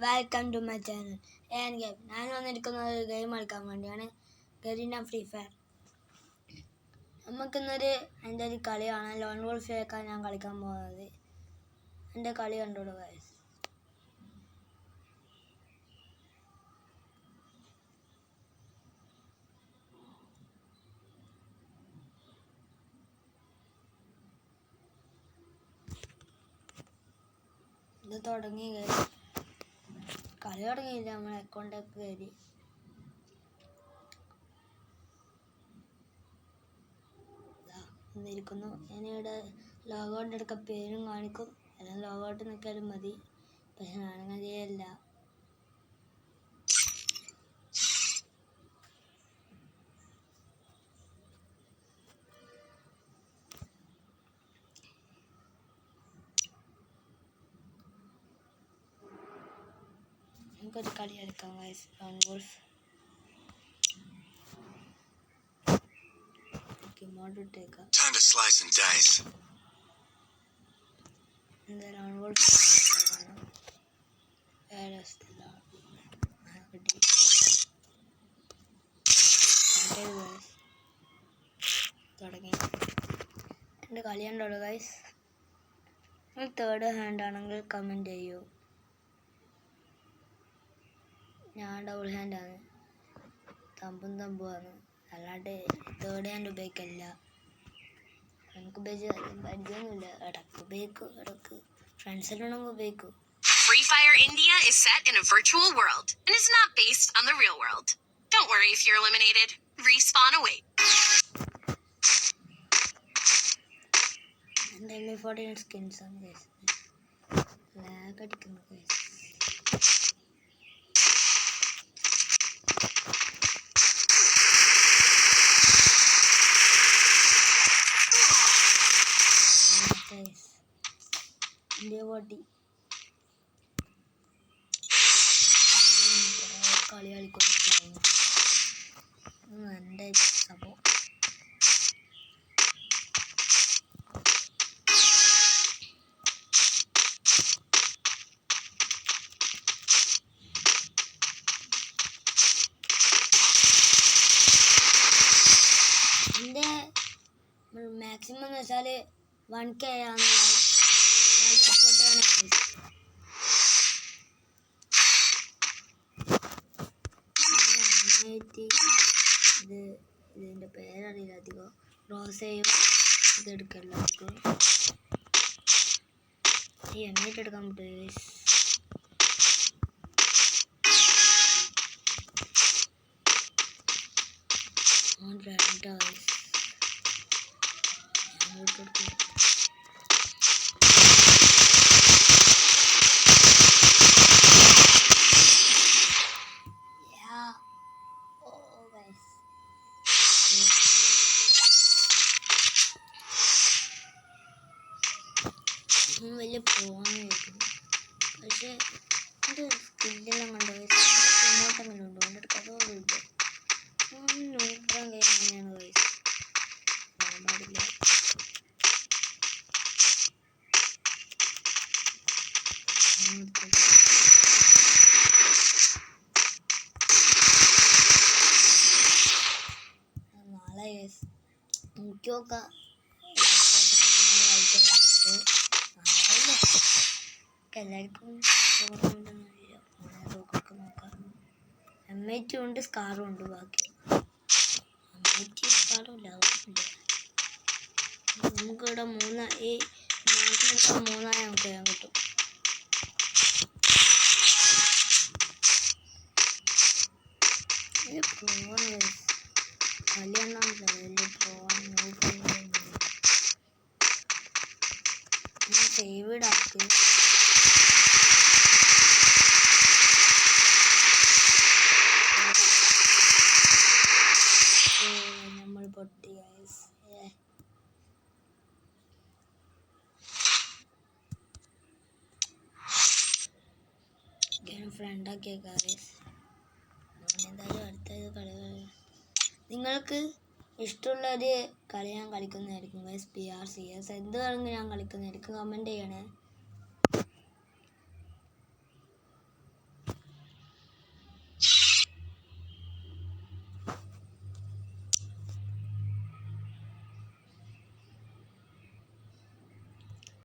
Welcome to my channel and game. ഞാൻ വന്നിരിക്കുന്നത് ഒരു ഗെയിം കളിക്കാൻ വേണ്ടിയാണ്, ഗരീന ഫ്രീ ഫയർ. നമുക്കിന്നൊരു എൻ്റെ ഒരു കളിയാണ്, ലോൺ വോൾഫിലേക്കാണ് ഞാൻ കളിക്കാൻ പോകുന്നത്. എൻ്റെ കളി കണ്ടോളൂ ഗൈസ്. ഇത് തുടങ്ങി ഗൈസ്, കളി തുടങ്ങിയില്ല, നമ്മൾ അക്കൗണ്ടൊക്കെ കയറി. ഇരിക്കുന്നു. ഞാനിവിടെ ലോഗൗട്ട് എടുക്കാൻ പേരും കാണിക്കും, എല്ലാം ലോഗൗട്ട് നിൽക്കാനും മതി. പക്ഷെ ഞാനങ്ങനെ ചെയ്യല്ല. നമുക്കൊരു കളി കളിക്കാം ഗൈസ്, ലോൺ വോൾഫ്. മോഡ് ഇട്ടേക്കാം. എന്താ ലോൺ വോൾഫ് തുടങ്ങി. എൻ്റെ കളി കണ്ടോളൂ ഗൈസ്. തേർഡ് ഹാൻഡ് ആണെങ്കിൽ കമൻറ്റ് ചെയ്യൂ. ഞാൻ ഡബിൾ ഹാൻഡാണ്, തമ്പുമാണ്, അല്ലാണ്ട് തേർഡ് ഹാൻഡ് ഉപയോഗിക്കില്ല. എനിക്ക് പരിചയമൊന്നുമില്ല, ഇടയ്ക്ക് ഉപയോഗിക്കും, ഇടയ്ക്ക് ഫ്രണ്ട്സിലാണെങ്കിൽ ഉപയോഗിക്കും. Free Fire India is set in a virtual world and is not based on the real world. Don't worry if you're eliminated. Respawn away. And M14 skins on guys. Lag അടിക്കുന്നു guys. India body. കളി കളിക്കുന്നു. എൻ്റെ സംഭവം എൻ്റെ maximum എന്ന് വെച്ചാൽ 1K ആണ്. Support വേണം. ഇതിൻ്റെ പേരറിയില്ല അധികം. റോസയും ഇതെടുക്കല്ല, നമുക്ക് ഈ എണ്ണയിട്ട് എടുക്കാൻ പറ്റും. വലിയ പോകാനായിരിക്കും, പക്ഷേ ഇത് സ്കില്ലെല്ലാം കണ്ടോ, പ്രൊമോട്ടെങ്കിലും ഉണ്ടോ എൻ്റെ അടുത്ത്? അതോടുമില്ല. നോക്കാൻ കഴിയുന്നതാണ് വയസ്സ് പാടില്ല. നാളെ നോക്കി നോക്കാം. എല്ലാവർക്കും നോക്കാം. M80 ഉണ്ട്, സ്കാറും ഉണ്ട്. ബാക്കി M80 സ്കാറും ഇല്ല, നമുക്കിവിടെ ഈ മാറ്റിനെടുക്കാൻ 3 നമുക്ക് ചെയ്യാൻ കിട്ടും. കളിയൊന്നുമില്ല, വലിയ സേവ് ഇടാക്ക്. നമ്മൾ പൊട്ടി ഗൈസ്. ഫ്രണ്ടാക്കിയ ഗൈസ്. എന്തായാലും അടുത്തത് കളികൾ നിങ്ങൾക്ക് ഇഷ്ടമുള്ളൊരു കളി ഞാൻ കളിക്കുന്നതായിരിക്കും ഗൈസ്. PR CS എന്ത് കളിക്കും ഞാൻ കളിക്കുന്നതായിരിക്കും. കമൻറ്റ് ചെയ്യണേ.